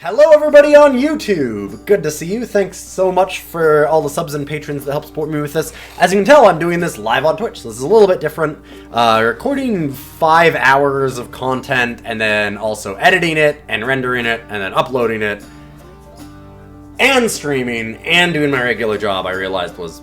Hello everybody on YouTube! Good to see you. Thanks so much for all the subs and patrons that help support me with this. As you can tell, I'm doing this live on Twitch, so this is a little bit different. Recording 5 hours of content, and then also editing it, and rendering it, and then uploading it, and streaming, and doing my regular job, I realized was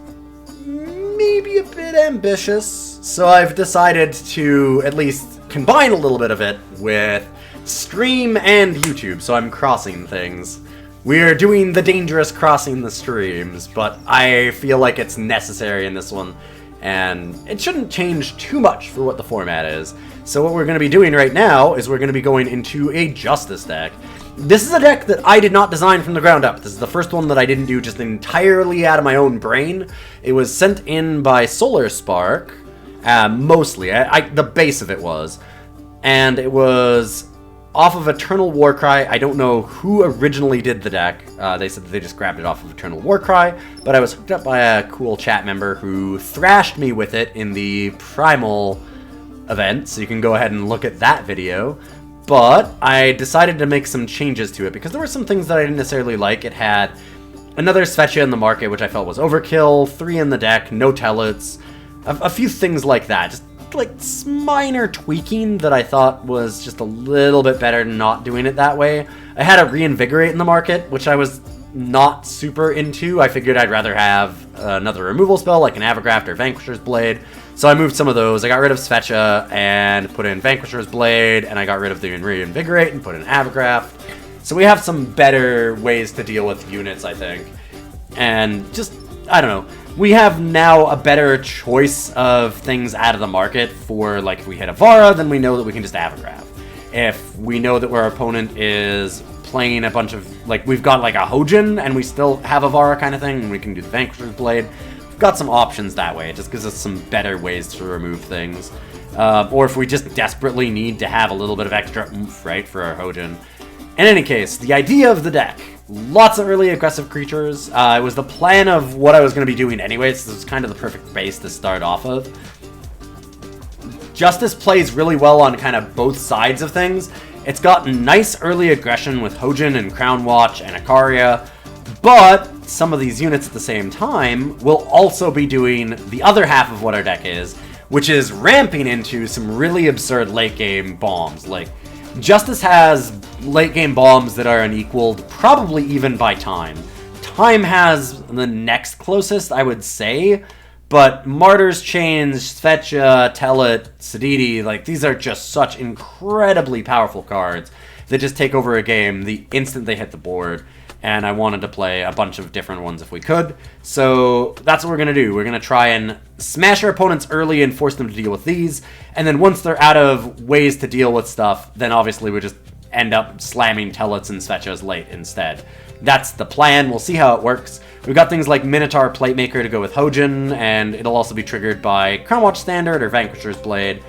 maybe a bit ambitious. So I've decided to at least combine a little bit of it with stream and YouTube, so I'm crossing things. We're doing the dangerous crossing the streams, but I feel like it's necessary in this one, and it shouldn't change too much for what the format is. So what we're going to be doing right now is we're going to be going into a Justice deck. This is a deck that I did not design from the ground up. This is the first one that I didn't do just entirely out of my own brain. It was sent in by Solar Spark, mostly. The base of it was. And it was off of Eternal Warcry. I don't know who originally did the deck. They said that they just grabbed it off of Eternal Warcry, but I was hooked up by a cool chat member who thrashed me with it in the Primal event, so you can go ahead and look at that video. But I decided to make some changes to it because there were some things that I didn't necessarily like. It had another Svetya in the market, which I felt was overkill, 3 in the deck, no Teluts, a few things like that. Just like minor tweaking that I thought was just a little bit better not doing it that way. I had a Reinvigorate in the market, which I was not super into. I figured I'd rather have another removal spell like an Avigraft or Vanquisher's Blade. So I moved some of those. I got rid of Svetya and put in Vanquisher's Blade, and I got rid of the Reinvigorate and put in Avigraft. So we have some better ways to deal with units, I think. And just, I don't know. We have now a better choice of things out of the market for, like, if we hit a Vara, then we know that we can just Avigraft. If we know that our opponent is playing a bunch of, like, we've got, like, a Hojan, and we still have a Vara kind of thing, and we can do the Vanquisher's Blade. We've got some options that way. It just gives us some better ways to remove things. Or if we just desperately need to have a little bit of extra oomph, right, for our Hojan. In any case, the idea of the deck. Lots of early aggressive creatures. It was the plan of what I was going to be doing anyway, so this was kind of the perfect base to start off of. Justice plays really well on kind of both sides of things. It's got nice early aggression with Hojan and Crownwatch and Icaria, but some of these units at the same time will also be doing the other half of what our deck is, which is ramping into some really absurd late game bombs. Like, Justice has late game bombs that are unequaled, probably even by time. Time has the next closest, I would say, but Martyr's Chains, Svetya, Telut, Sediti, like, these are just such incredibly powerful cards that just take over a game the instant they hit the board. And I wanted to play a bunch of different ones if we could. So that's what we're going to do. We're going to try and smash our opponents early and force them to deal with these. And then once they're out of ways to deal with stuff, then obviously we just end up slamming Teluts and Svetyas late instead. That's the plan. We'll see how it works. We've got things like Minotaur, Platemaker to go with Hojan, and it'll also be triggered by Crownwatch Standard or Vanquisher's Blade.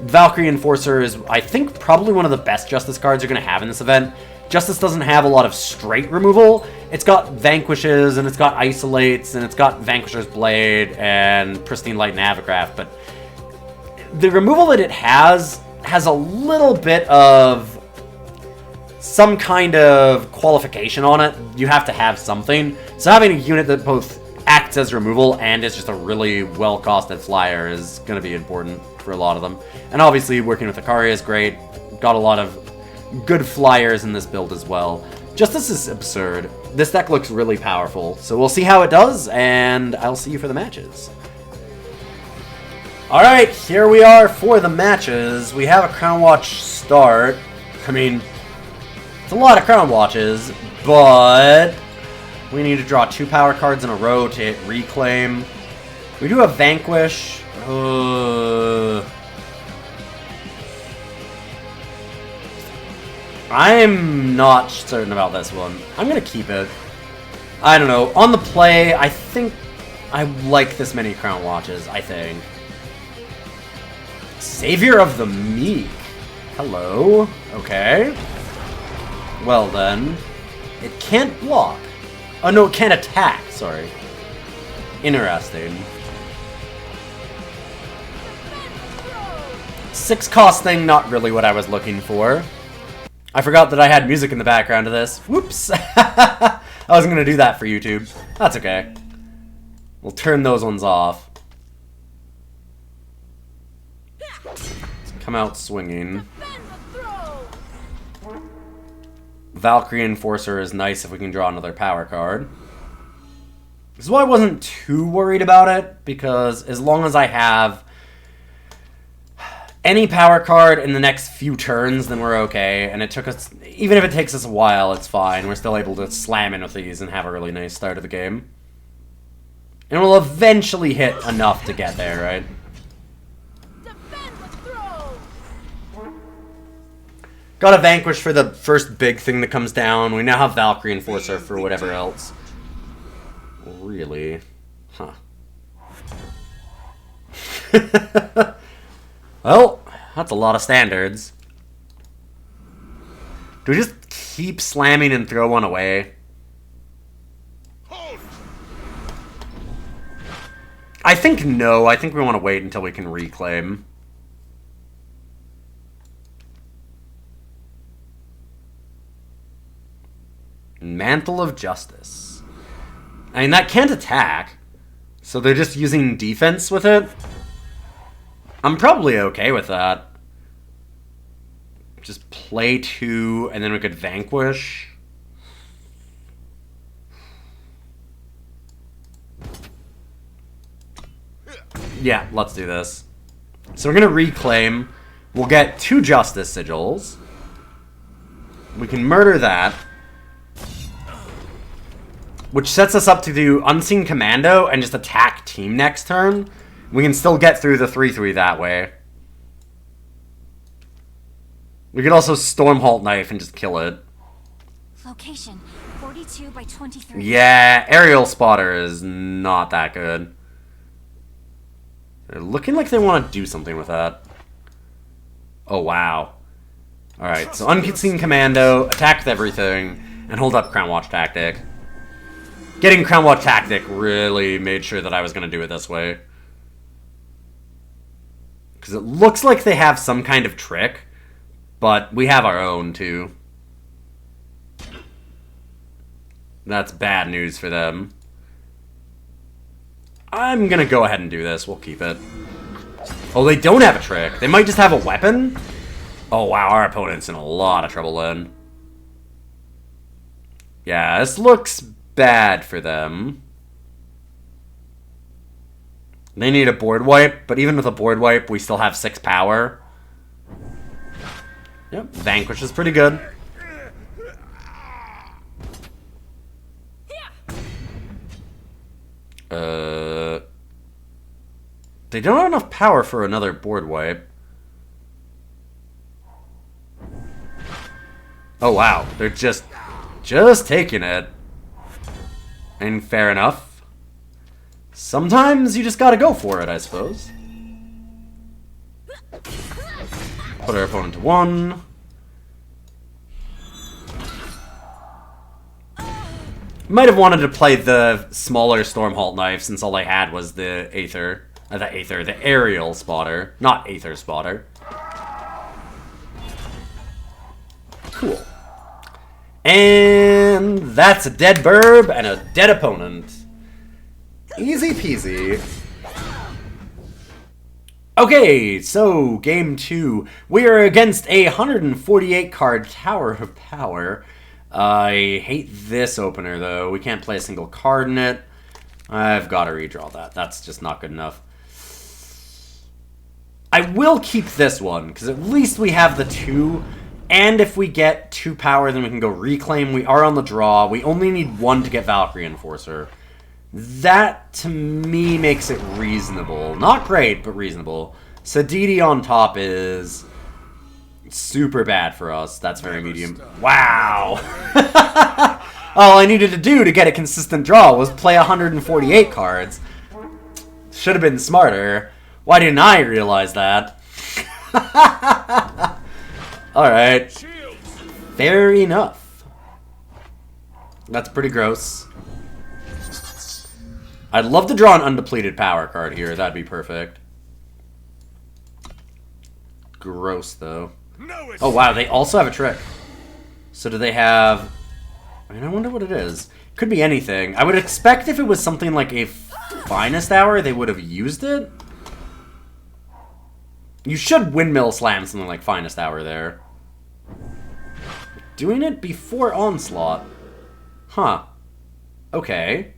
Valkyrie Enforcer is, I think, probably one of the best Justice cards you're going to have in this event. Justice doesn't have a lot of straight removal. It's got Vanquishes, and it's got Isolates, and it's got Vanquisher's Blade, and Pristine Light and Avigraft, but the removal that it has a little bit of some kind of qualification on it. You have to have something. So having a unit that both acts as removal and is just a really well-costed flyer is going to be important for a lot of them. And obviously working with Icaria is great. Got a lot of good flyers in this build as well. Justice is absurd. This deck looks really powerful, so we'll see how it does, and I'll see you for the matches. Alright, here we are for the matches. We have a Crownwatch start. I mean, it's a lot of Crownwatches, but we need to draw 2 power cards in a row to hit Reclaim. We do have Vanquish. I'm not certain about this one. I'm going to keep it. I don't know. On the play, I think I like this many Crownwatches, I think. Savior of the Meek. Hello. Okay. Well then. It can't block. Oh no, it can't attack. Sorry. Interesting. 6 cost thing, not really what I was looking for. I forgot that I had music in the background of this. Whoops. I wasn't going to do that for YouTube. That's okay. We'll turn those ones off. Come out swinging. Valkyrie Enforcer is nice if we can draw another power card. This is why I wasn't too worried about it, because as long as I have any power card in the next few turns, then we're okay. And it took us, even if it takes us a while, it's fine. We're still able to slam in with these and have a really nice start of the game. And we'll eventually hit enough to get there, right? Got a Vanquish for the first big thing that comes down. We now have Valkyrie Enforcer for whatever else. Really? Huh. Well, that's a lot of standards. Do we just keep slamming and throw one away? I think no. I think we want to wait until we can reclaim. Mantle of Justice. I mean, that can't attack. So they're just using defense with it? I'm probably okay with that. Just play 2, and then we could Vanquish. Yeah, let's do this. So we're going to reclaim. We'll get 2 Justice Sigils. We can murder that. Which sets us up to do Unseen Commando and just attack team next turn. We can still get through the 3/3 that way. We could also Stormhalt Knife and just kill it. Location 42 by 23. Yeah, Aerial Spotter is not that good. They're looking like they want to do something with that. Oh, wow. Alright, so Unseen Commando, attack with everything, and hold up Crownwatch Tactic. Getting Crownwatch Tactic really made sure that I was going to do it this way. Because it looks like they have some kind of trick, but we have our own too. That's bad news for them. I'm going to go ahead and do this. We'll keep it. Oh, they don't have a trick. They might just have a weapon. Oh, wow. Our opponent's in a lot of trouble then. Yeah, this looks bad for them. They need a board wipe, but even with a board wipe, we still have 6 power. Yep, Vanquish is pretty good. They don't have enough power for another board wipe. Oh wow, they're just taking it. And fair enough. Sometimes you just gotta go for it, I suppose. Put our opponent to 1. Might have wanted to play the smaller Stormhalt Knife since all I had was the the Aerial Spotter, not Aether Spotter. Cool. And that's a dead burb and a dead opponent. Easy peasy. Okay, so game 2. We are against a 148 card Tower of Power. I hate this opener though. We can't play a single card in it. I've got to redraw that. That's just not good enough. I will keep this one, because at least we have the 2. And if we get 2 power, then we can go reclaim. We are on the draw. We only need 1 to get Valkyrie Enforcer. That, to me, makes it reasonable. Not great, but reasonable. Sediti on top is super bad for us. That's very medium. Wow! All I needed to do to get a consistent draw was play 148 cards. Should have been smarter. Why didn't I realize that? Alright. Fair enough. That's pretty gross. I'd love to draw an undepleted power card here. That'd be perfect. Gross, though. Oh, wow. They also have a trick. So do they have... I mean, I wonder what it is. Could be anything. I would expect if it was something like a Finest Hour, they would have used it. You should Windmill Slam something like Finest Hour there. Doing it before Onslaught. Huh. Okay.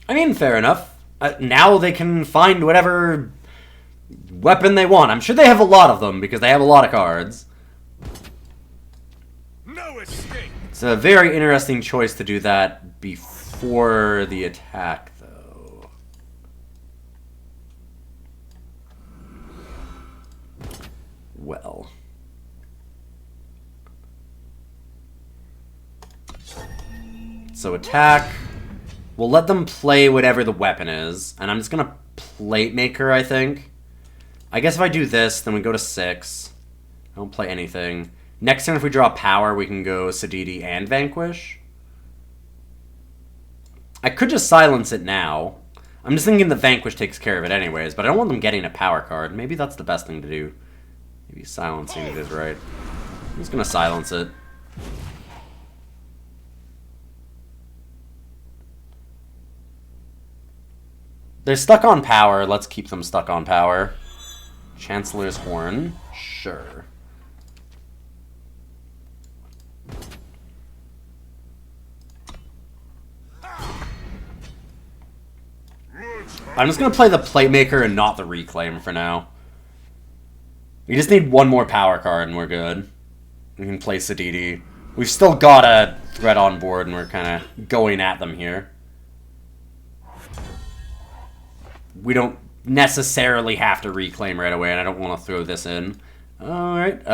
I mean, fair enough. Now they can find whatever weapon they want. I'm sure they have a lot of them, because they have a lot of cards. No escape. It's a very interesting choice to do that before the attack, though. Well. So attack. We'll let them play whatever the weapon is. And I'm just going to Platemaker, I think. I guess if I do this, then we go to 6. I don't play anything. Next turn, if we draw power, we can go Sediti and Vanquish. I could just silence it now. I'm just thinking the Vanquish takes care of it anyways, but I don't want them getting a power card. Maybe that's the best thing to do. Maybe silencing it is right. I'm just going to silence it. They're stuck on power. Let's keep them stuck on power. Chancellor's Horn. Sure. I'm just going to play the Platemaker and not the Reclaim for now. We just need one more power card and we're good. We can play Sediti. We've still got a threat on board and we're kind of going at them here. We don't necessarily have to Reclaim right away, and I don't want to throw this in. Alright,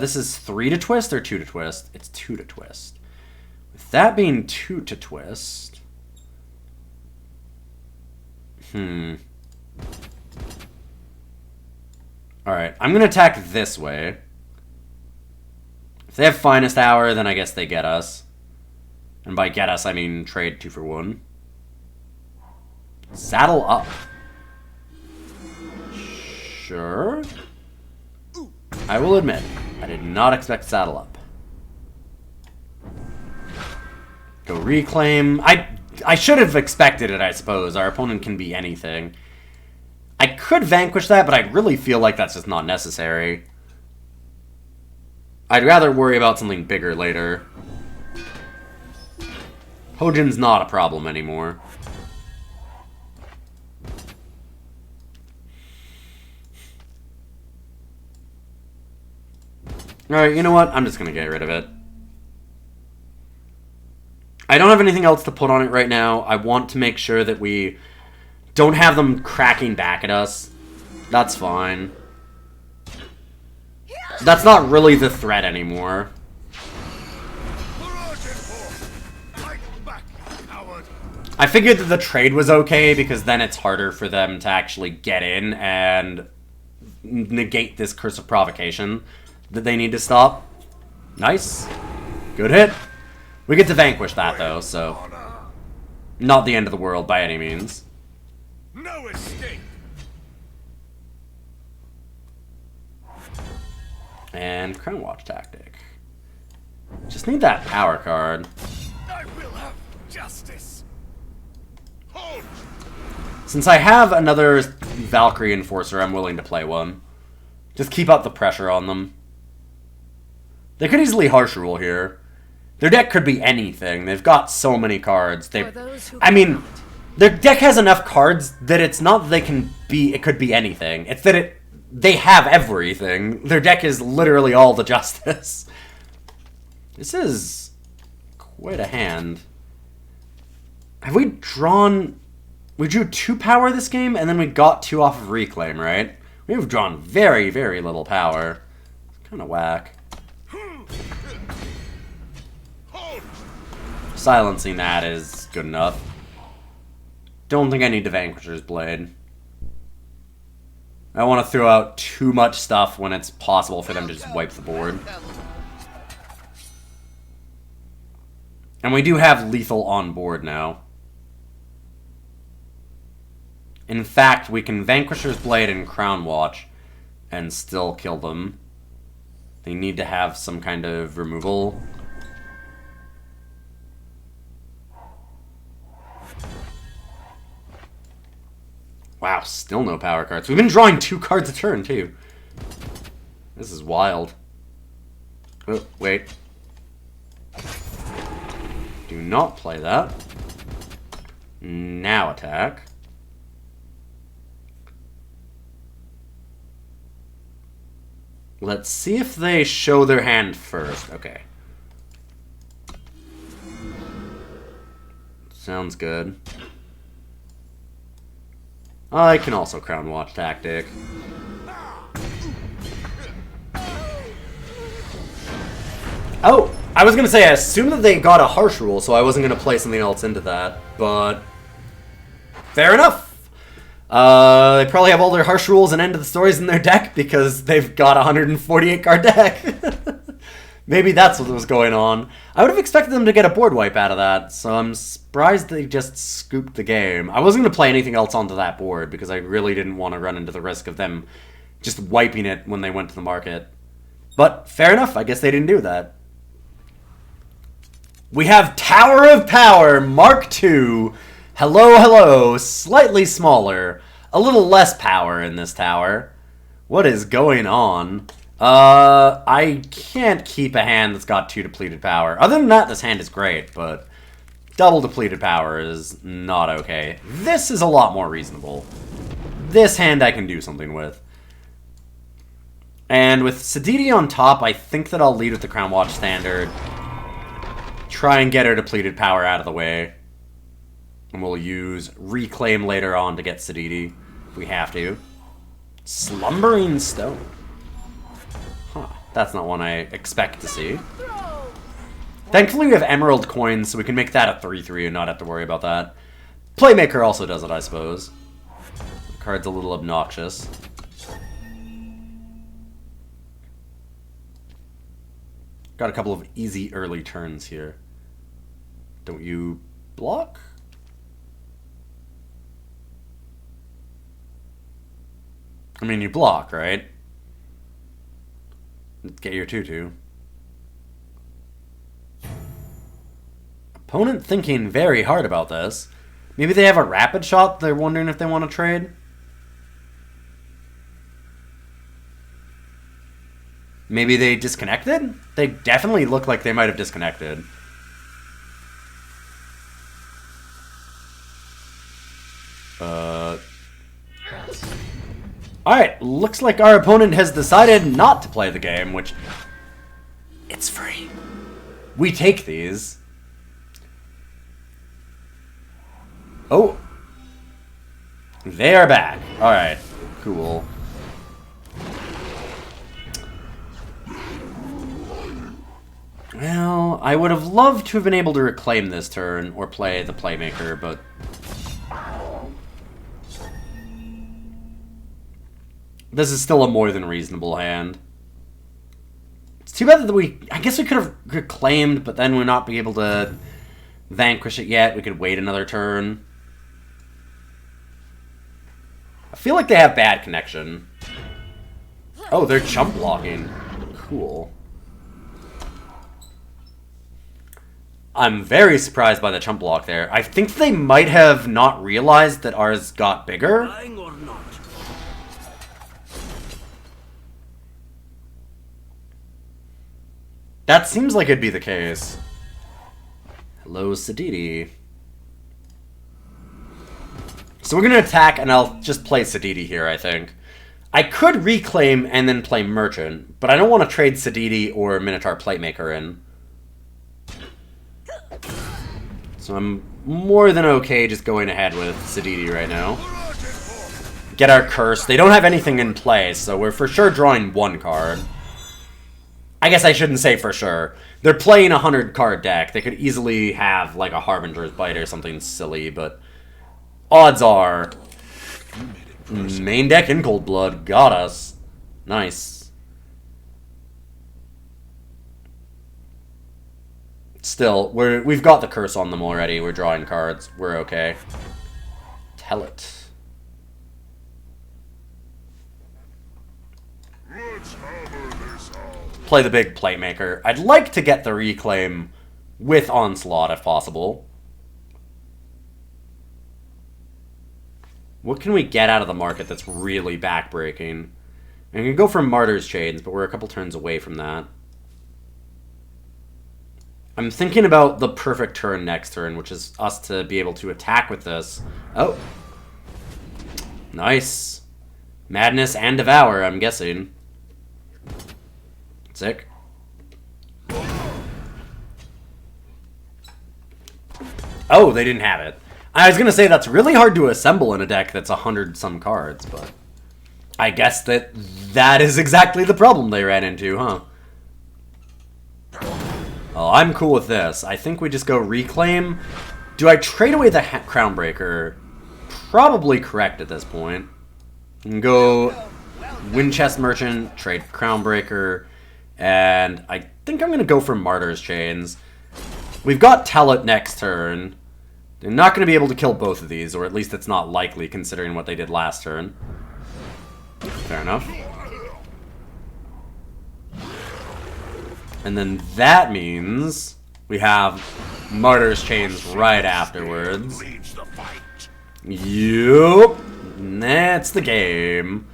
this is 3 to twist or 2 to twist? It's 2 to twist. With that being 2 to twist... Alright, I'm going to attack this way. If they have Finest Hour, then I guess they get us. And by get us, I mean trade 2 for 1. Saddle up. Sure. I will admit, I did not expect saddle up. Go Reclaim. I should have expected it, I suppose. Our opponent can be anything. I could Vanquish that, but I really feel like that's just not necessary. I'd rather worry about something bigger later. Hojan's not a problem anymore. Alright, you know what? I'm just going to get rid of it. I don't have anything else to put on it right now. I want to make sure that we don't have them cracking back at us. That's fine. That's not really the threat anymore. I figured that the trade was okay because then it's harder for them to actually get in and negate this Curse of Provocation that they need to stop. Nice. Good hit. We get to vanquish that though, so not the end of the world by any means. No escape. And Crownwatch tactic. Just need that power card. I will have justice. Hold. Since I have another Valkyrie Enforcer, I'm willing to play one. Just keep up the pressure on them. They could easily Harsh Rule here. Their deck could be anything. They've got so many cards. I mean, their deck has enough cards that it's not that they can be. It could be anything. It's that they have everything. Their deck is literally all the justice. This is quite a hand. Have we drawn... We drew 2 power this game, and then we got 2 off of Reclaim, right? We've drawn very, very little power. It's kind of whack. Silencing that is good enough. Don't think I need to Vanquisher's Blade. I don't want to throw out too much stuff when it's possible for them to just wipe the board. And we do have lethal on board now. In fact, we can Vanquisher's Blade and Crownwatch and still kill them. They need to have some kind of removal. Wow, still no power cards. We've been drawing 2 cards a turn, too. This is wild. Oh, wait. Do not play that. Now attack. Let's see if they show their hand first. Okay. Sounds good. I can also Crownwatch tactic. Oh, I was gonna say I assumed that they got a harsh rule, so I wasn't gonna play something else into that, but fair enough. They probably have all their harsh rules and end of the stories in their deck because they've got a 148 card deck. Maybe that's what was going on. I would have expected them to get a board wipe out of that, so I'm surprised they just scooped the game. I wasn't going to play anything else onto that board because I really didn't want to run into the risk of them just wiping it when they went to the market. But fair enough, I guess they didn't do that. We have Tower of Power Mark II. Hello, hello. Slightly smaller. A little less power in this tower. What is going on? I can't keep a hand that's got 2 depleted power. Other than that, this hand is great, but double depleted power is not okay. This is a lot more reasonable. This hand I can do something with. And with Sediti on top, I think that I'll lead with the Crownwatch standard. Try and get her depleted power out of the way. And we'll use Reclaim later on to get Sediti, if we have to. Slumbering Stone. Huh, that's not one I expect to see. Thankfully we have Emerald coins, so we can make that a 3-3 and not have to worry about that. Playmaker also does it, I suppose. The card's a little obnoxious. Got a couple of easy early turns here. Don't you block? I mean, you block, right? Get your 2-2. Opponent thinking very hard about this. Maybe they have a rapid shot they're wondering if they want to trade. Maybe they disconnected? They definitely look like they might have disconnected. Alright, looks like our opponent has decided not to play the game, which... It's free. We take these. Oh. They are back. Alright, cool. Well, I would have loved to have been able to reclaim this turn or play the Playmaker, but... This is still a more than reasonable hand. It's too bad that we... I guess we could have reclaimed, but then we'd not be able to vanquish it yet. We could wait another turn. I feel like they have bad connection. Oh, they're chump blocking. Cool. I'm very surprised by the chump block there. I think they might have not realized that ours got bigger. That seems like it'd be the case. Hello, Sediti. So we're going to attack, and I'll just play Sediti here, I think. I could reclaim and then play Merchant, but I don't want to trade Sediti or Minotaur Platemaker in. So I'm more than okay just going ahead with Sediti right now. Get our curse. They don't have anything in play, so we're for sure drawing 1 card. I guess I shouldn't say for sure. They're playing a 100-card deck. They could easily have, like, a Harbinger's Bite or something silly, but... Odds are... Main deck in Cold Blood. Got us. Nice. Still, we've got the curse on them already. We're drawing cards. We're okay. Telut. Let's hammer this play the big Playmaker. I'd like to get the Reclaim with Onslaught if possible. What can we get out of the market that's really backbreaking? I can go for Martyr's Chains, but we're a couple turns away from that. I'm thinking about the perfect turn next turn, which is us to be able to attack with this. Oh. Nice. Madness and Devour, I'm guessing. Sick. Oh, they didn't have it. I was going to say that's really hard to assemble in a deck that's 100-some cards, but I guess that is exactly the problem they ran into, huh? Oh, I'm cool with this. I think we just go Reclaim. Do I trade away the Crownbreaker? Probably correct at this point. And go Windchest Merchant, trade Crownbreaker, and I think I'm going to go for Martyr's Chains. We've got Telut next turn. They're not going to be able to kill both of these, or at least it's not likely considering what they did last turn. Fair enough. And then that means we have Martyr's Chains right afterwards. Yup. That's the game.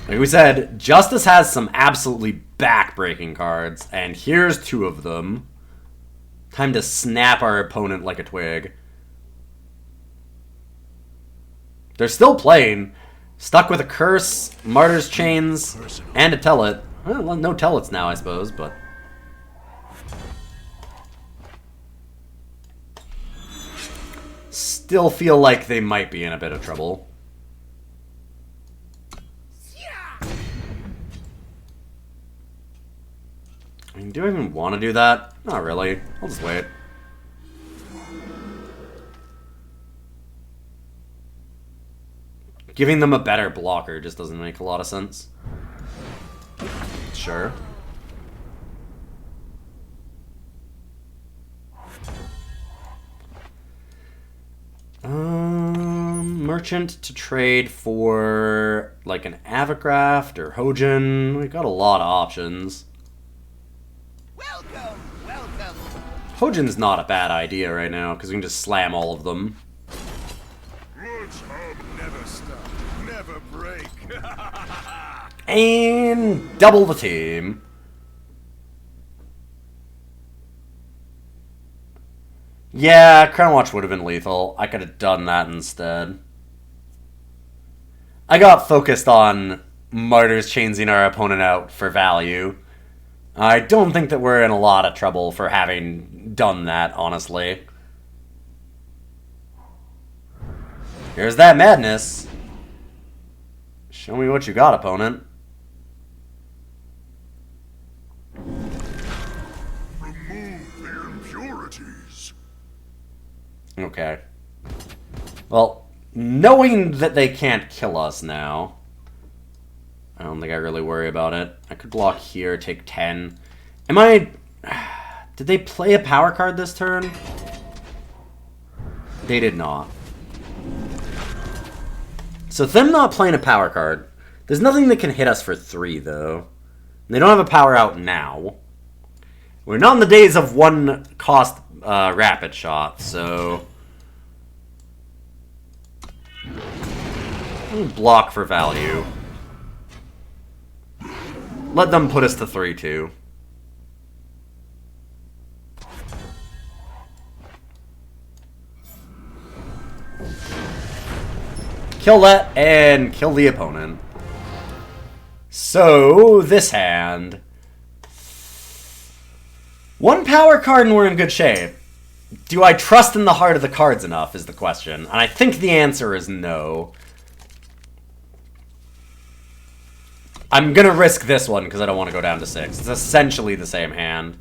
Like we said, Justice has some absolutely back-breaking cards, and here's two of them. Time to snap our opponent like a twig. They're still playing. Stuck with a Curse, Martyr's Chains, and a Telut. Well, no Teluts now, I suppose, but... Still feel like they might be in a bit of trouble. I mean, do I even want to do that? Not really. I'll just wait. Giving them a better blocker just doesn't make a lot of sense. Sure. Merchant to trade for like an Avigraft or Hojan. We got a lot of options. Welcome, welcome. Hojan's not a bad idea right now because we can just slam all of them. Never stop, never break. And double the team. Yeah, Crownwatch would have been lethal. I could have done that instead. I got focused on Martyr's Chainsing our opponent out for value. I don't think that we're in a lot of trouble for having done that, honestly. Here's that madness. Show me what you got, opponent. Remove the impurities. Okay. Well, knowing that they can't kill us now, I don't think I really worry about it. I could block here, take 10. Am I... Did they play a power card this turn? They did not. So them not playing a power card, there's nothing that can hit us for 3, though. They don't have a power out now. We're not in the days of 1-cost rapid shot, so... Block for value. Let them put us to 3-2. Kill that, and kill the opponent. So, this hand. 1 power card and we're in good shape. Do I trust in the heart of the cards enough is the question. And I think the answer is no. I'm gonna risk this one because I don't want to go down to 6. It's essentially the same hand.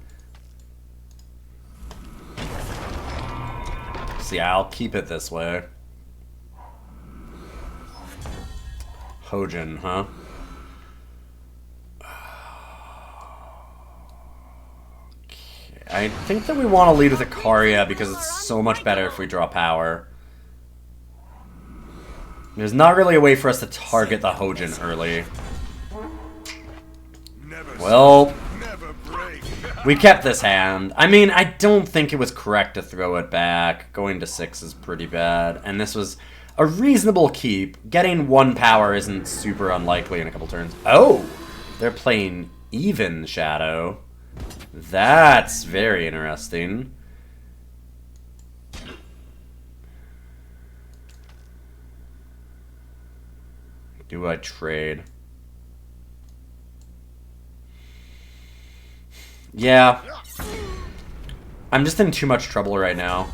So yeah, I'll keep it this way. Hojan, huh? Okay. I think that we want to lead with Icaria because it's so much better if we draw power. There's not really a way for us to target the Hojan early. Well, Never break. we kept this hand. I mean, I don't think it was correct to throw it back. Going to 6 is pretty bad. And this was a reasonable keep. Getting 1 power isn't super unlikely in a couple turns. Oh! They're playing even Shadow. That's very interesting. Do I trade? Yeah. I'm just in too much trouble right now.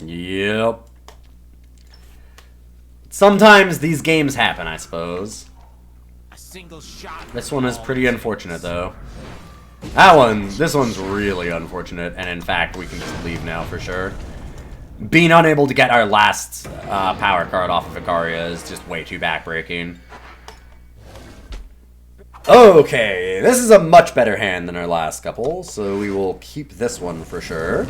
Yep. Sometimes these games happen, I suppose. A single shot. This one is pretty unfortunate, though. This one's really unfortunate, and in fact, we can just leave now for sure. Being unable to get our last power card off of Icaria is just way too backbreaking. Okay, this is a much better hand than our last couple, so we will keep this one for sure.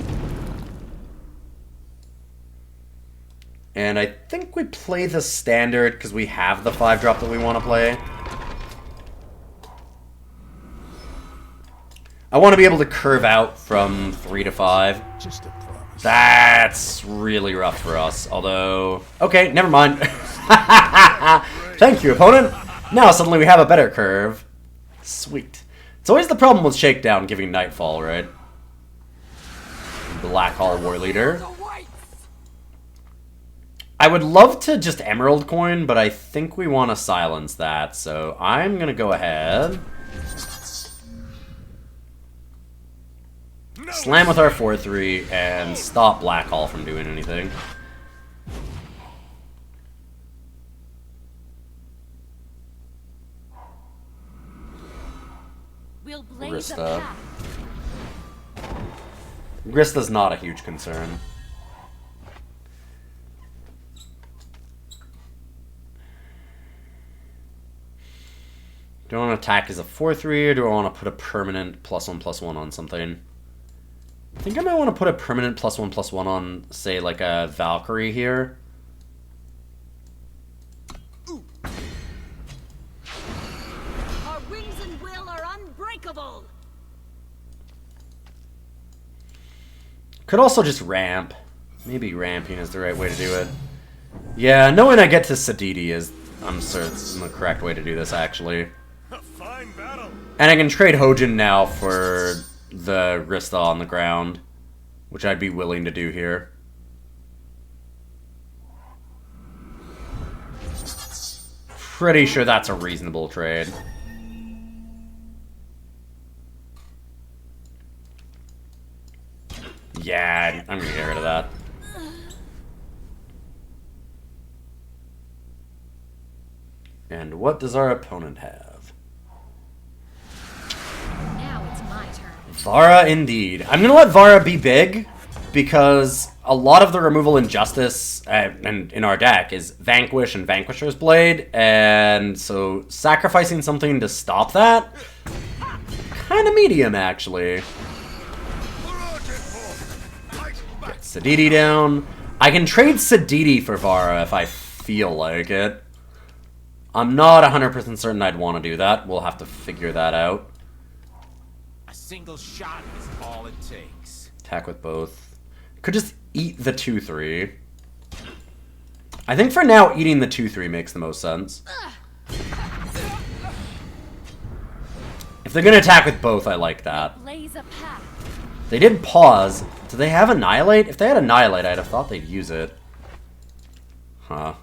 And I think we play the standard because we have the 5-drop that we want to play. I want to be able to curve out from 3 to 5. Just a promise. That's really rough for us, although... Okay, never mind. Thank you, opponent. Now suddenly we have a better curve. Sweet. It's always the problem with Shakedown giving Nightfall, right? Black Hall War Leader. I would love to just Emerald Coin, but I think we want to silence that, so I'm going to go ahead. Slam with our 4-3 and stop Black Hall from doing anything. We'll blaze a Grista. path. Grista's not a huge concern. Do I want to attack as a 4-3 or do I want to put a permanent +1/+1 on something? I think I might want to put a permanent +1/+1 on, say, like a Valkyrie here. Our wings and will are unbreakable. Could also just ramp. Maybe ramping is the right way to do it. Yeah, knowing I get to Sediti is, I'm certain, the correct way to do this, actually. A fine battle. And I can trade Hojan now for the Rista on the ground, which I'd be willing to do here. Pretty sure that's a reasonable trade. Yeah, I'm gonna get rid of that. And what does our opponent have? Now it's my turn. Vara, indeed. I'm gonna let Vara be big, because a lot of the removal in Justice, and in our deck, is Vanquish and Vanquisher's Blade, and so sacrificing something to stop that, kind of medium, actually. Get Sediti down. I can trade Sediti for Vara if I feel like it. I'm not 100% certain I'd want to do that. We'll have to figure that out. A single shot is all it takes. Attack with both. Could just eat the 2-3. I think for now, eating the 2-3 makes the most sense. If they're going to attack with both, I like that. Blaze a path. They did pause. Do they have Annihilate? If they had Annihilate, I'd have thought they'd use it. Huh.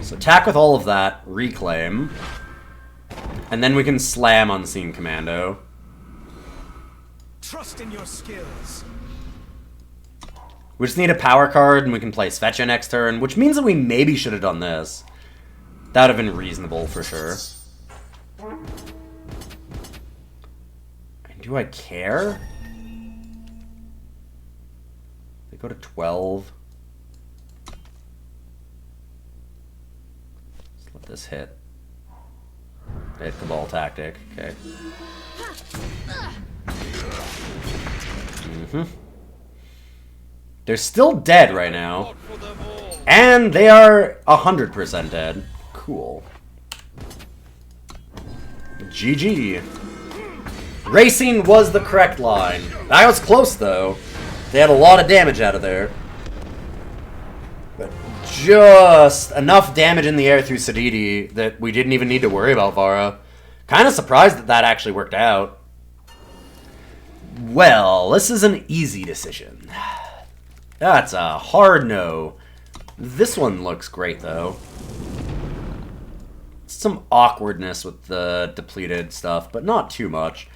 So attack with all of that, reclaim. And then we can slam Unseen Commando. Trust in your skills. We just need a power card, and we can play Svetya next turn, which means that we maybe should have done this. That would have been reasonable, for sure. Do I care? They go to 12. Let's let this hit. They hit Cabal Tactic. Okay. They're still dead right now. And they are 100% dead. Cool. GG. Racing was the correct line. That was close, though. They had a lot of damage out of there. But just enough damage in the air through Sediti that we didn't even need to worry about Vara. Kind of surprised that that actually worked out. Well, this is an easy decision. That's a hard no. This one looks great, though. Some awkwardness with the depleted stuff, but not too much.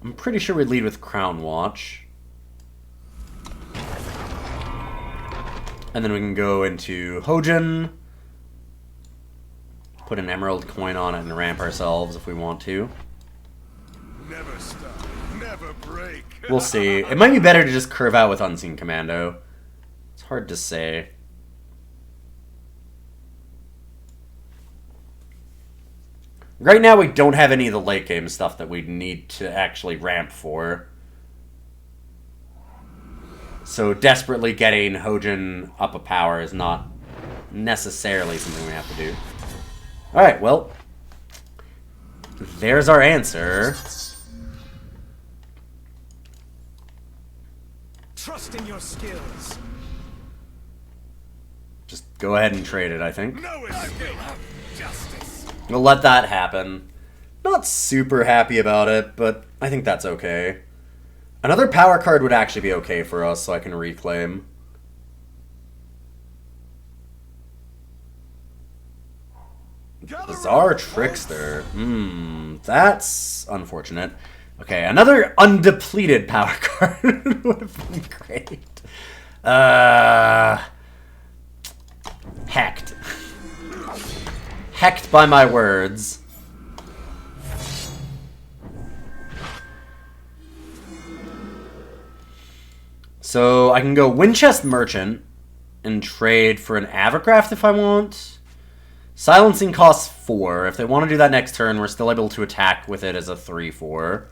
I'm pretty sure we'd lead with Crownwatch. And then we can go into Hojan. Put an emerald coin on it and ramp ourselves if we want to. Never stop, never break. We'll see. It might be better to just curve out with Unseen Commando. It's hard to say. Right now, we don't have any of the late game stuff that we need to actually ramp for. So desperately getting Hojan up a power is not necessarily something we have to do. Alright, well. There's our answer. Trust in your skills. Just go ahead and trade it, I think. No escape. Justice. We'll let that happen. Not super happy about it, but I think that's okay. Another power card would actually be okay for us, so I can reclaim. Bizarre Trickster. That's unfortunate. Okay, another undepleted power card would have been great. Hecked. Hecked by my words. So I can go Winchest Merchant and trade for an Avigraft if I want. Silencing costs 4. If they want to do that next turn, we're still able to attack with it as a 3/4.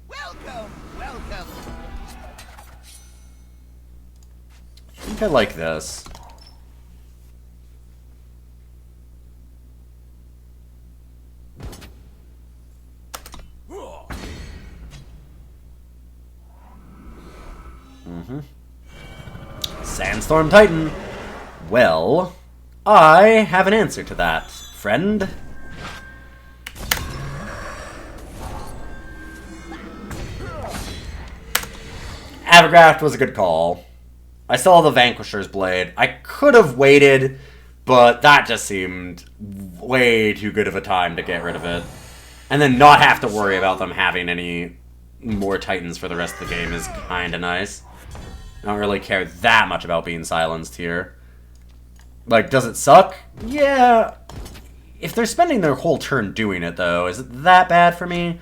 Welcome, welcome. I think I like this. Sandstorm Titan. Well, I have an answer to that, friend. Avigraft was a good call. I still have the Vanquisher's Blade. I could have waited, but that just seemed way too good of a time to get rid of it. And then not have to worry about them having any more Titans for the rest of the game is kind of nice. I don't really care that much about being silenced here. Like, does it suck? Yeah. If they're spending their whole turn doing it, though, is it that bad for me?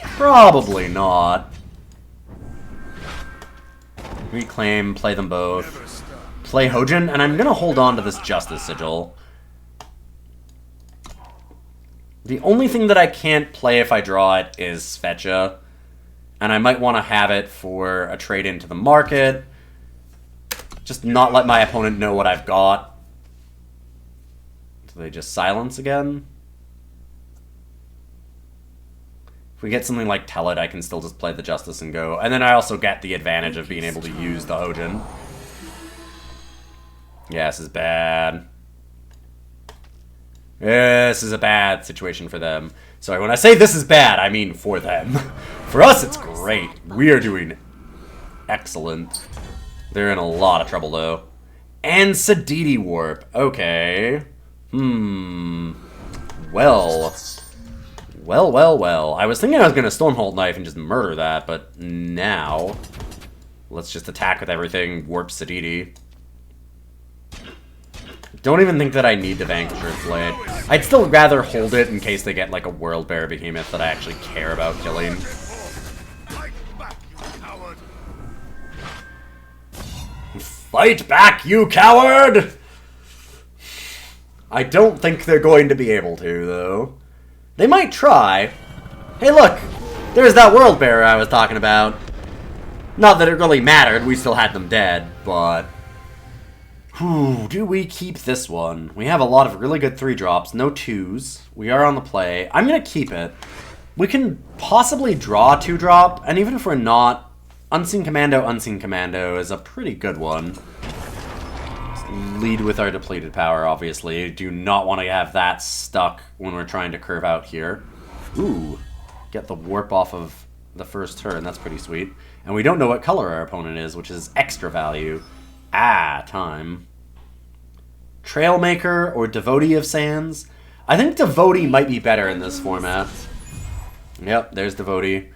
Probably not. Reclaim, play them both. Play Hojan, and I'm going to hold on to this Justice Sigil. The only thing that I can't play if I draw it is Svetya. And I might want to have it for a trade into the market. Just not let my opponent know what I've got. Do they just silence again? If we get something like Telut, I can still just play the Justice and go. And then I also get the advantage of being able to use the Hojan. Yeah, this is bad. This is a bad situation for them. Sorry, when I say this is bad, I mean for them. For us, it's great. We are doing excellent. They're in a lot of trouble, though. And Sediti Warp. Okay. Well. Well. I was thinking I was going to Stormhalt Knife and just murder that, but now let's just attack with everything. Warp Sediti. Don't even think that I need the Vanquisher's Blade. I'd still rather hold it in case they get like a World Bear Behemoth that I actually care about killing. Fight back, you coward! I don't think they're going to be able to, though. They might try. Hey look! There's that world bearer I was talking about. Not that it really mattered, we still had them dead, but... Whew, do we keep this one? We have a lot of really good 3-drops, no 2s. We are on the play. I'm gonna keep it. We can possibly draw a 2-drop, and even if we're not, Unseen Commando is a pretty good one. Just lead with our depleted power, obviously. Do not want to have that stuck when we're trying to curve out here. Ooh, get the warp off of the first turn, that's pretty sweet. And we don't know what color our opponent is, which is extra value. Time. Trailmaker or Devotee of Sands? I think Devotee might be better in this format. Yep, there's Devotee.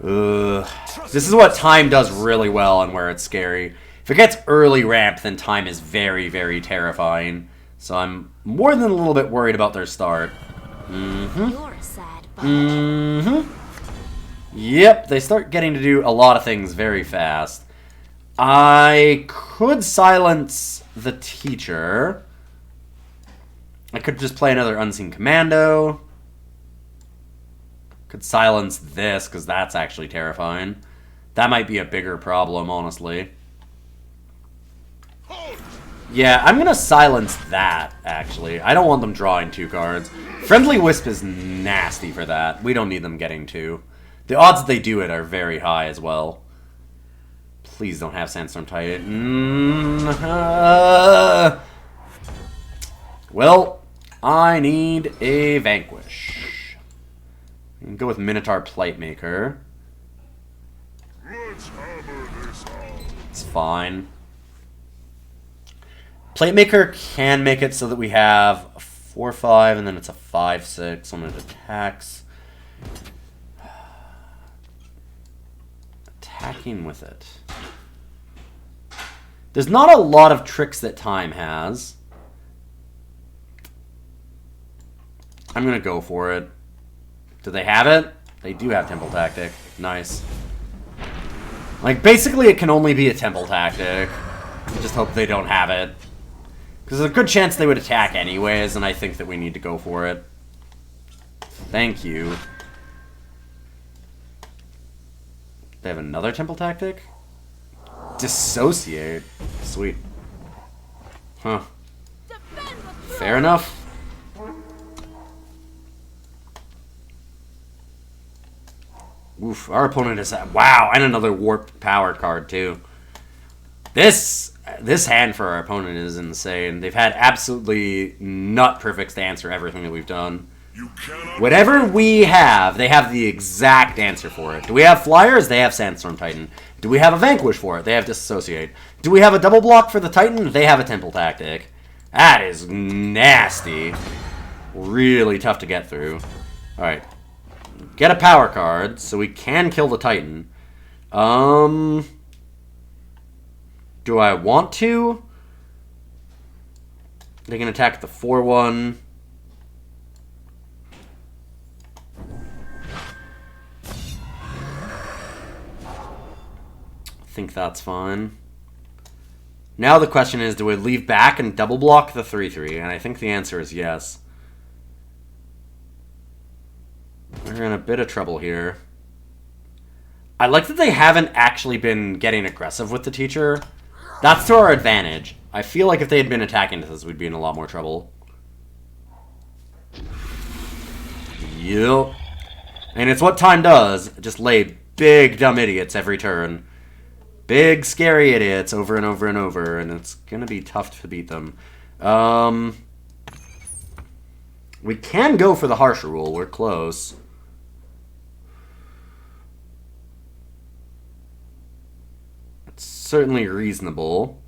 This is what Time does really well and where it's scary. If it gets early ramp, then Time is very, very terrifying. So I'm more than a little bit worried about their start. You're a sad Yep, they start getting to do a lot of things very fast. I could silence the teacher. I could just play another Unseen Commando. Could silence this, because that's actually terrifying. That might be a bigger problem, honestly. Yeah, I'm going to silence that, actually. I don't want them drawing 2 cards. Friendly Wisp is nasty for that. We don't need them getting 2. The odds that they do it are very high as well. Please don't have Sandstorm Titan. Well, I need a Vanquish. I can go with Minotaur Platemaker. It's fine. Platemaker can make it so that we have a 4/5 and then it's a 5/6 when it attacks. Attacking with it. There's not a lot of tricks that Time has. I'm going to go for it. Do they have it? They do have Temple Tactic. Nice. Like, basically it can only be a Temple Tactic. I just hope they don't have it. Because there's a good chance they would attack anyways, and I think that we need to go for it. Thank you. They have another Temple Tactic? Dissociate. Sweet. Huh. Fair enough. Oof, our opponent is... Wow, and another Warp Power card, too. This hand for our opponent is insane. They've had absolutely nut-perfect stance for everything that we've done. Whatever we have, they have the exact answer for it. Do we have Flyers? They have Sandstorm Titan. Do we have a Vanquish for it? They have Disassociate. Do we have a double block for the Titan? They have a Temple Tactic. That is nasty. Really tough to get through. Alright. Get a power card, so we can kill the Titan. Do I want to? They can attack the 4/1. I think that's fine. Now the question is, do we leave back and double block the 3/3? And I think the answer is yes. We're in a bit of trouble here. I like that they haven't actually been getting aggressive with the teacher. That's to our advantage. I feel like if they had been attacking us, we'd be in a lot more trouble. Yep. And it's what Time does. Just lay big dumb idiots every turn. Big scary idiots over and over and over. And it's going to be tough to beat them. We can go for the harsh rule. We're close. It's certainly reasonable.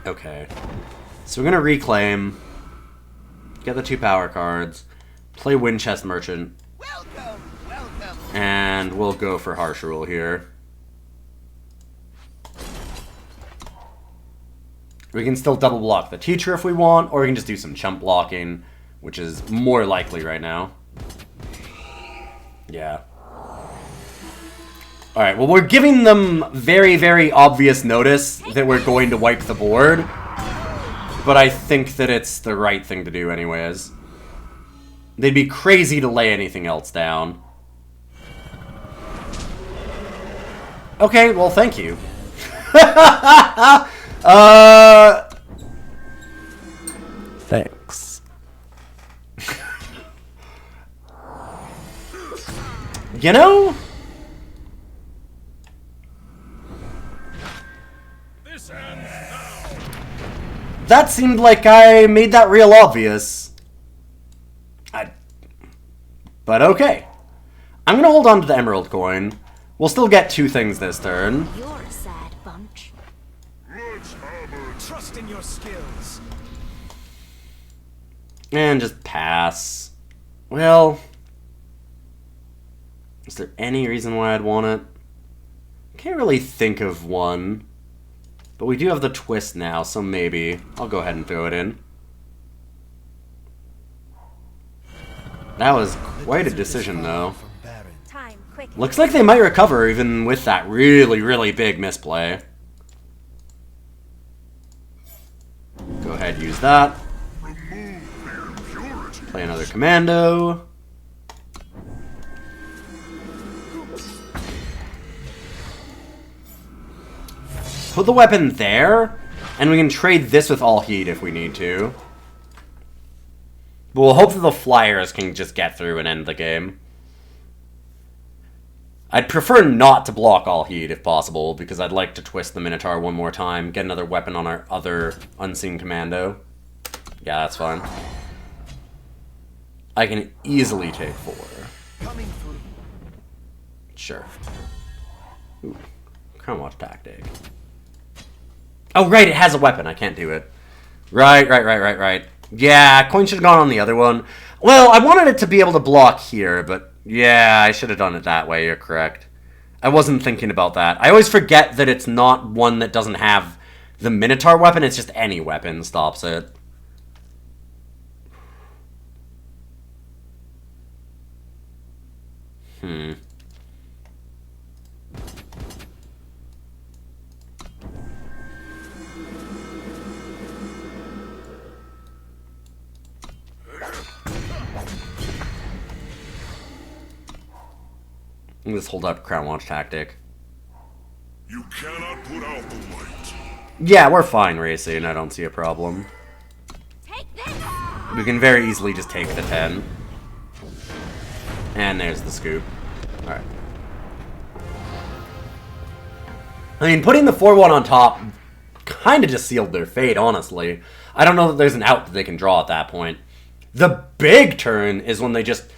Okay, so we're going to reclaim, get the 2 power cards, play Windchest Merchant, Welcome, welcome. and we'll go for Harsh Rule here. We can still double block the teacher if we want, or we can just do some chump blocking, which is more likely right now. Yeah. Alright, well, we're giving them very, very obvious notice that we're going to wipe the board. But I think that it's the right thing to do anyways. They'd be crazy to lay anything else down. Okay, well, thank you. Thanks. You know? This ends now. That seemed like I made that real obvious. But okay. I'm gonna hold on to the emerald coin. We'll still get 2 things this turn. You're a sad bunch. Trust in your skills. And just pass. Well, is there any reason why I'd want it? Can't really think of one. But we do have the twist now, so maybe. I'll go ahead and throw it in. That was quite a decision, though. Time, quick. Looks like they might recover even with that really, really big misplay. Go ahead, use that. Play another Commando. Put the weapon there, and we can trade this with all heat if we need to. But we'll hope that the flyers can just get through and end the game. I'd prefer not to block all heat if possible, because I'd like to twist the Minotaur one more time, get another weapon on our other unseen Commando. Yeah, that's fine. I can easily take 4. Coming through. Sure. Ooh, Crownwatch tactic. Oh, right, it has a weapon. I can't do it. Right. Yeah, coin should have gone on the other one. Well, I wanted it to be able to block here, but yeah, I should have done it that way. You're correct. I wasn't thinking about that. I always forget that it's not one that doesn't have the Minotaur weapon. It's just any weapon stops it. Let's hold up Crownwatch tactic. You cannot put out the light. Yeah, we're fine racing. I don't see a problem. Take this! We can very easily just take the 10. And there's the scoop. Alright. I mean, putting the 4-1 on top kind of just sealed their fate, honestly. I don't know that there's an out that they can draw at that point. The big turn is when they just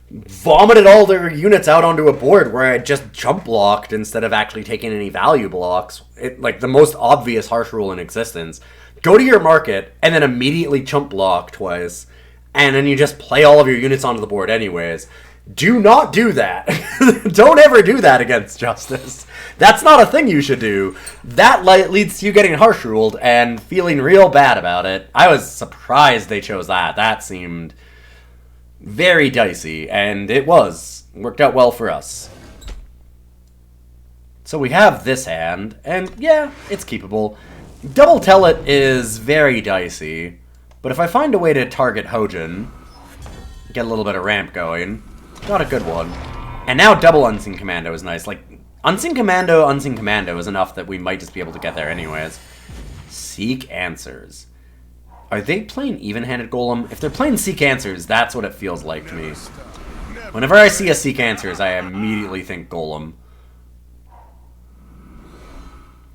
vomited all their units out onto a board where I just jump blocked instead of actually taking any value blocks. Like, the most obvious harsh rule in existence. Go to your market, and then immediately chump block twice, and then you just play all of your units onto the board anyways. Do not do that. Don't ever do that against Justice. That's not a thing you should do. That leads to you getting harsh ruled and feeling real bad about it. I was surprised they chose that. That seemed very dicey, and it worked out well for us. So we have this hand, and yeah, it's keepable. Double Telut is very dicey, but if I find a way to target Hojan, get a little bit of ramp going, got a good one. And now double Unseen Commando is nice. Like, Unseen Commando is enough that we might just be able to get there anyways. Seek Answers. Are they playing even-handed Golem? If they're playing Seek Answers, that's what it feels like to me. Whenever I see a Seek Answers, I immediately think Golem.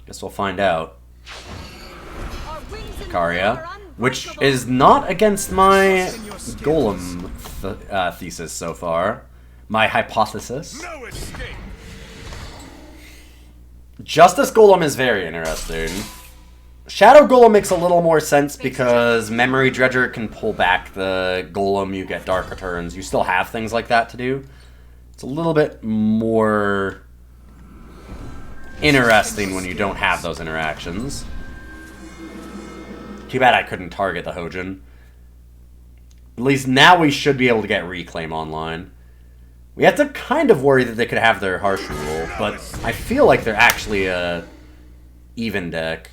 Guess we'll find out. Icaria, which is not against my Golem thesis so far. My hypothesis. No escape. Justice Golem is very interesting. Shadow Golem makes a little more sense because Memory Dredger can pull back the Golem, you get Dark Returns. You still have things like that to do. It's a little bit more interesting when you don't have those interactions. 'Tis the same. But, yeah, Commando. Which is not against my Golem thesis so far. My hypothesis. Justice Golem is very interesting. Shadow Golem makes a little more sense because Memory Dredger can pull back the Golem, you get Dark Returns. You still have things like that to do. It's a little bit more interesting when you don't have those interactions. Too bad I couldn't target the Hojan. At least now we should be able to get Reclaim online. We have to kind of worry that they could have their Harsh Rule, but I feel like they're actually a even deck.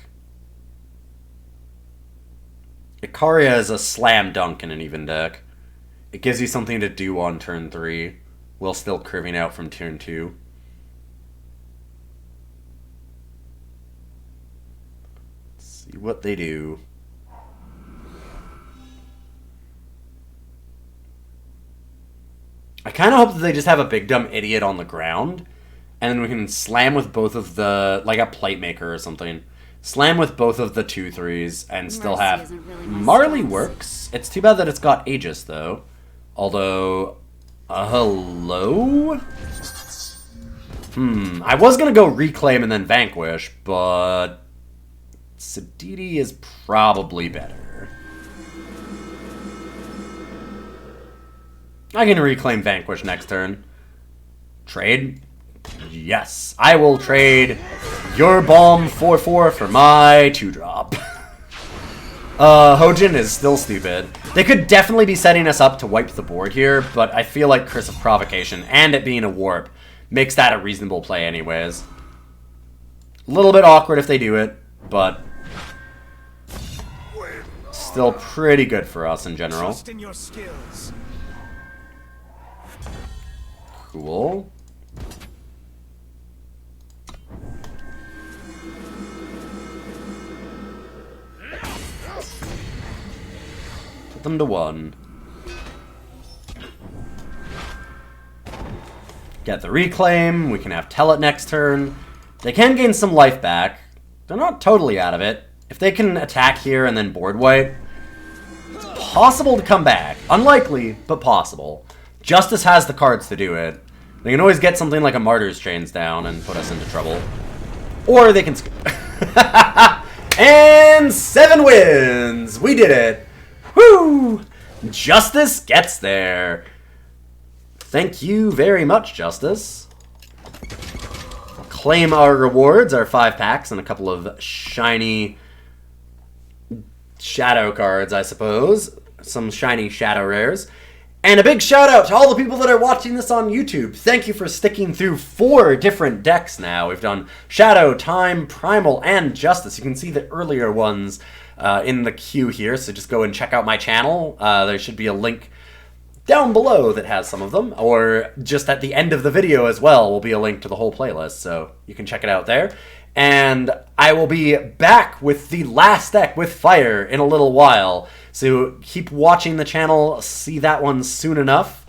Icaria is a slam dunk in an even deck. It gives you something to do on turn 3, while still curving out from turn 2. Let's see what they do. I kind of hope that they just have a big dumb idiot on the ground, and then we can slam with both of the, like a Platemaker or something. Slam with both of the 2/3s and still have... Marley works. It's too bad that it's got Aegis, though. Although... hello? I was going to go Reclaim and then Vanquish, but... Sediti is probably better. I can Reclaim Vanquish next turn. Trade? Yes. I will trade your Balm 4/4 for my 2-drop. Hojan is still stupid. They could definitely be setting us up to wipe the board here, but I feel like Curse of Provocation and it being a warp makes that a reasonable play anyways. A little bit awkward if they do it, but still pretty good for us in general. Trust in your skills. Cool. Put them to 1. Get the Reclaim. We can have Telut next turn. They can gain some life back. They're not totally out of it. If they can attack here and then board wipe, it's possible to come back. Unlikely, but possible. Justice has the cards to do it. They can always get something like a Martyr's Chains down and put us into trouble. Or they can... And 7 wins! We did it! Woo! Justice gets there. Thank you very much, Justice. Claim our rewards, our 5 packs, and a couple of shiny shadow cards, I suppose. Some shiny shadow rares. And a big shout out to all the people that are watching this on YouTube. Thank you for sticking through 4 different decks now. We've done Shadow, Time, Primal, and Justice. You can see the earlier ones in the queue here, so just go and check out my channel. There should be a link down below that has some of them, or just at the end of the video as well will be a link to the whole playlist, so you can check it out there. And I will be back with the last deck with Fire in a little while. So keep watching the channel, see that one soon enough.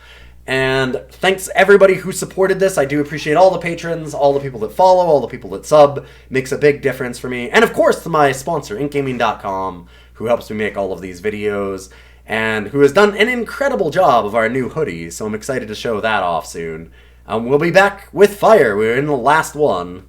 And thanks everybody who supported this. I do appreciate all the patrons, all the people that follow, all the people that sub. It makes a big difference for me. And of course, to my sponsor, inkgaming.com, who helps me make all of these videos, and who has done an incredible job of our new hoodie. So I'm excited to show that off soon. We'll be back with Fire. We're in the last one.